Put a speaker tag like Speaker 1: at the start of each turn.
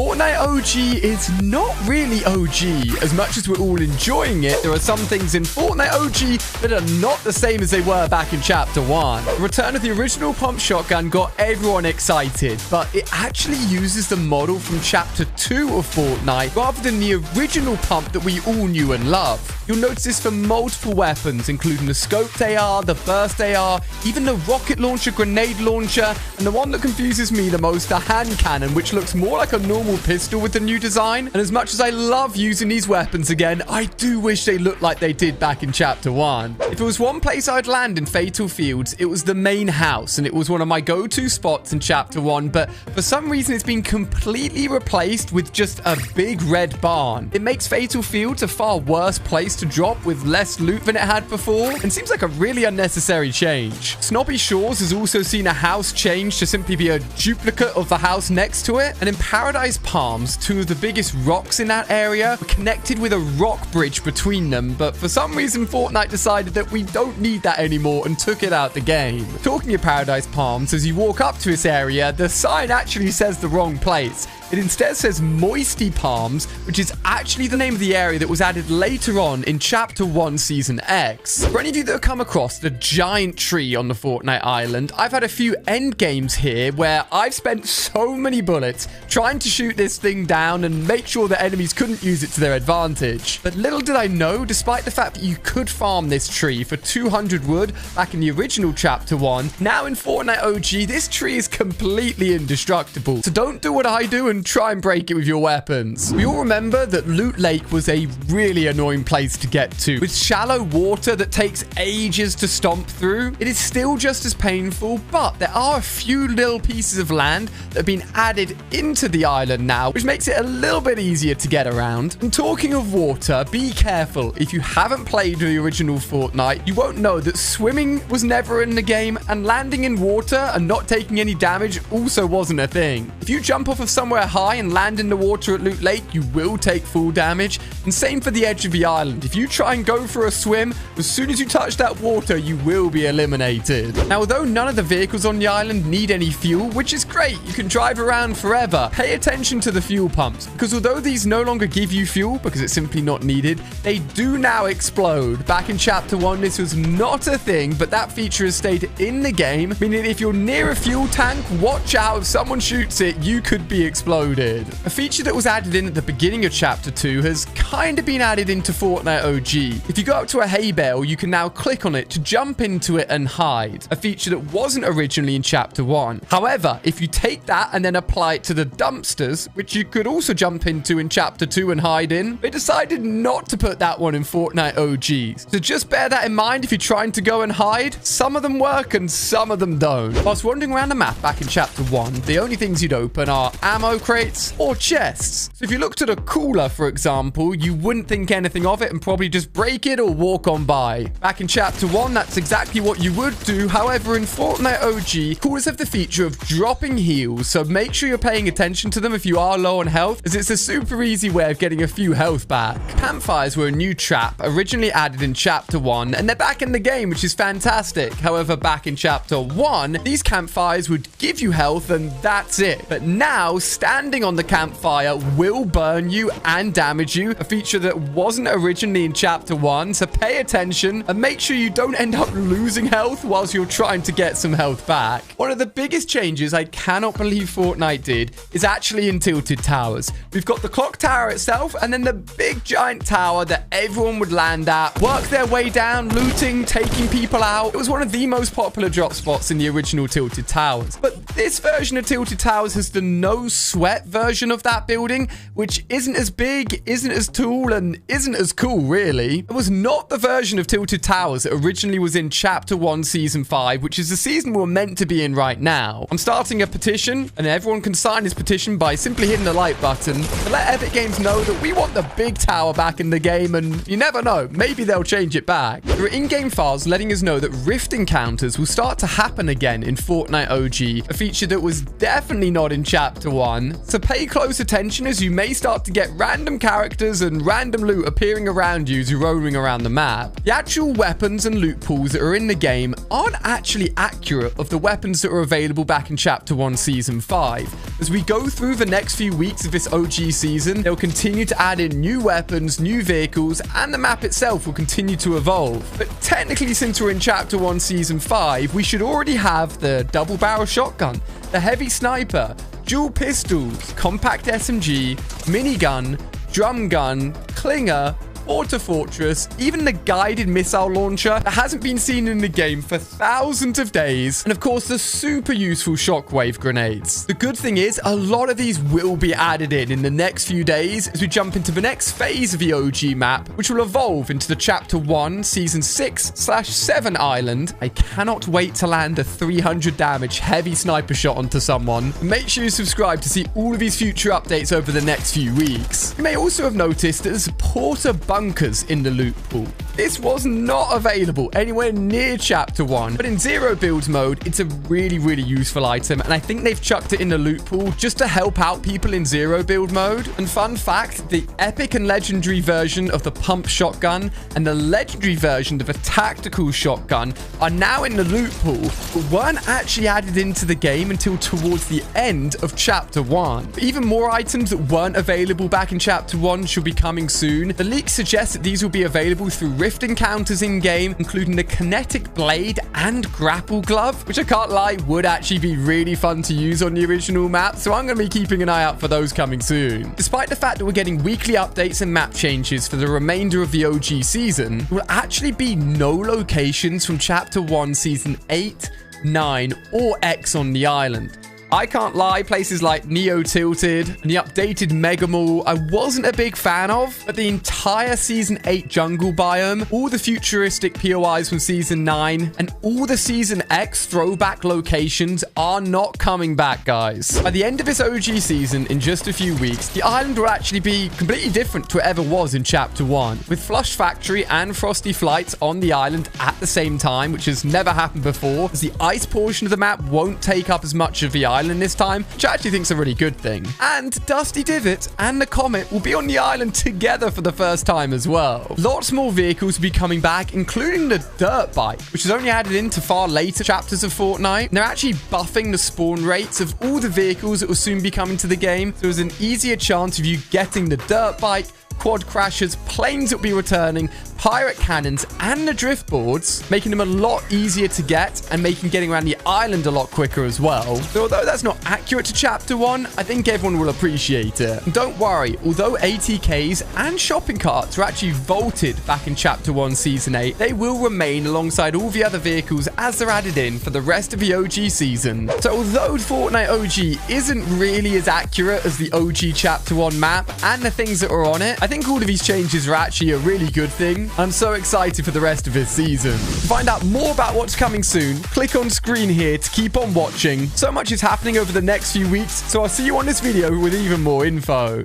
Speaker 1: Fortnite OG is not really OG. As much as we're all enjoying it, there are some things in Fortnite OG that are not the same as they were back in Chapter 1. The return of the original pump shotgun got everyone excited, but it actually uses the model from Chapter 2 of Fortnite rather than the original pump that we all knew and loved. You'll notice this for multiple weapons, including the scoped AR, the burst AR, even the rocket launcher, grenade launcher, and the one that confuses me the most, the hand cannon, which looks more like a normal pistol with the new design. And as much as I love using these weapons again, I do wish they looked like they did back in Chapter 1. If there was one place I'd land in Fatal Fields, it was the main house, and it was one of my go-to spots in Chapter 1, but for some reason it's been completely replaced with just a big red barn. It makes Fatal Fields a far worse place to drop with less loot than it had before, and seems like a really unnecessary change. Snobby Shores has also seen a house change to simply be a duplicate of the house next to it, and in Paradise Palms, two of the biggest rocks in that area were connected with a rock bridge between them, but for some reason Fortnite decided that we don't need that anymore and took it out the game. Talking of Paradise Palms, as you walk up to this area, the sign actually says the wrong place. It instead says Moisty Palms, which is actually the name of the area that was added later on in Chapter 1 Season X. For any of you that have come across the giant tree on the Fortnite island, I've had a few end games here where I've spent so many bullets trying to shoot this thing down and make sure that enemies couldn't use it to their advantage. But little did I know, despite the fact that you could farm this tree for 200 wood back in the original Chapter 1, now in Fortnite OG, this tree is completely indestructible. So don't do what I do and try and break it with your weapons. We all remember that Loot Lake was a really annoying place to get to. With shallow water that takes ages to stomp through, it is still just as painful, but there are a few little pieces of land that have been added into the island now, which makes it a little bit easier to get around. And talking of water, be careful. If you haven't played the original Fortnite, you won't know that swimming was never in the game, and landing in water and not taking any damage also wasn't a thing. If you jump off of somewhere high and land in the water at Loot Lake, you will take full damage. And same for the edge of the island. If you try and go for a swim, as soon as you touch that water, you will be eliminated. Now, although none of the vehicles on the island need any fuel, which is great, you can drive around forever, pay attention to the fuel pumps, because although these no longer give you fuel because it's simply not needed, they do now explode. Back in Chapter 1, this was not a thing, but that feature has stayed in the game, meaning if you're near a fuel tank, watch out. If someone shoots it, you could be exploded. A feature that was added in at the beginning of Chapter 2 has kind of been added into Fortnite OG. If you go up to a hay bale, you can now click on it to jump into it and hide, a feature that wasn't originally in Chapter 1. However, if you take that and then apply it to the dumpsters, which you could also jump into in Chapter 2 and hide in, they decided not to put that one in Fortnite OG. So just bear that in mind if you're trying to go and hide. Some of them work and some of them don't. Whilst wandering around the map back in Chapter 1, the only things you'd open are ammo crates or chests. So if you looked at a cooler, for example, you wouldn't think anything of it and probably just break it or walk on by. Back in Chapter 1, that's exactly what you would do. However, in Fortnite OG, coolers have the feature of dropping heals, so make sure you're paying attention to them if you are low on health, as it's a super easy way of getting a few health back. Campfires were a new trap, originally added in Chapter 1, and they're back in the game, which is fantastic. However, back in Chapter 1, these campfires would give you health and that's it. But now, standing on the campfire will burn you and damage you, a feature that wasn't originally in Chapter 1, so pay attention and make sure you don't end up losing health whilst you're trying to get some health back. One of the biggest changes I cannot believe Fortnite did is actually in Tilted Towers. We've got the clock tower itself and then the big giant tower that everyone would land at, work their way down, looting, taking people out. It was one of the most popular drop spots in the original Tilted Towers. But this version of Tilted Towers has the no sweat version of that building, which isn't as big, isn't as tall, and isn't as cool, really. It was not the version of Tilted Towers that originally was in Chapter 1 Season 5, which is the season we're meant to be in right now. I'm starting a petition, and everyone can sign this petition by simply hitting the like button to let Epic Games know that we want the big tower back in the game, and you never know, maybe they'll change it back. There are in-game files letting us know that rift encounters will start to happen again in Fortnite OG, a feature that was definitely not in Chapter 1. So pay close attention as you may start to get random characters and random loot appearing around you as you're roaming around the map. The actual weapons and loot pools that are in the game aren't actually accurate of the weapons that were available back in Chapter 1 Season 5. As we go through the next few weeks of this OG season, they'll continue to add in new weapons, new vehicles, and the map itself will continue to evolve. But technically, since we're in Chapter 1 Season 5, we should already have the double barrel shotgun, the heavy sniper, dual pistols, compact SMG, minigun, drum gun, clinger, Auto Fortress, even the guided missile launcher that hasn't been seen in the game for thousands of days, and of course the super useful shockwave grenades. The good thing is a lot of these will be added in the next few days as we jump into the next phase of the OG map, which will evolve into the Chapter 1 Season 6/7 island. I cannot wait to land a 300 damage heavy sniper shot onto someone. Make sure you subscribe to see all of these future updates over the next few weeks. You may also have noticed that there's porta bunkers in the loot pool. This was not available anywhere near Chapter 1, but in zero build mode, it's a really useful item, and I think they've chucked it in the loot pool just to help out people in zero build mode. And fun fact, the epic and legendary version of the pump shotgun and the legendary version of a tactical shotgun are now in the loot pool, but weren't actually added into the game until towards the end of Chapter 1. But even more items that weren't available back in Chapter 1 should be coming soon. The leaks suggest that these will be available through rift encounters in-game, including the kinetic blade and grapple glove, which I can't lie, would actually be really fun to use on the original map, so I'm going to be keeping an eye out for those coming soon. Despite the fact that we're getting weekly updates and map changes for the remainder of the OG season, there will actually be no locations from Chapter 1 Season 8, 9, or X on the island. I can't lie, places like Neo Tilted and the updated Mega Mall I wasn't a big fan of, but the entire Season 8 jungle biome, all the futuristic POIs from Season 9, and all the Season X throwback locations are not coming back, guys. By the end of this OG season, in just a few weeks, the island will actually be completely different to whatever was in Chapter 1, with Flush Factory and Frosty Flights on the island at the same time, which has never happened before, as the ice portion of the map won't take up as much of the island this time, which I actually think is a really good thing. And Dusty Divot and the Comet will be on the island together for the first time as well. Lots more vehicles will be coming back, including the dirt bike, which is only added into far later chapters of Fortnite. And they're actually buffing the spawn rates of all the vehicles that will soon be coming to the game, so there's an easier chance of you getting the dirt bike, quad crashers, planes that will be returning, pirate cannons, and the drift boards, making them a lot easier to get and making getting around the island a lot quicker as well. So although that's not accurate to Chapter 1, I think everyone will appreciate it. And don't worry, although ATKs and shopping carts were actually vaulted back in Chapter 1 Season 8, they will remain alongside all the other vehicles as they're added in for the rest of the OG season. So although Fortnite OG isn't really as accurate as the OG Chapter 1 map and the things that are on it, I think all of these changes are actually a really good thing. I'm so excited for the rest of this season. To find out more about what's coming soon, click on screen here to keep on watching. So much is happening over the next few weeks, so I'll see you on this video with even more info.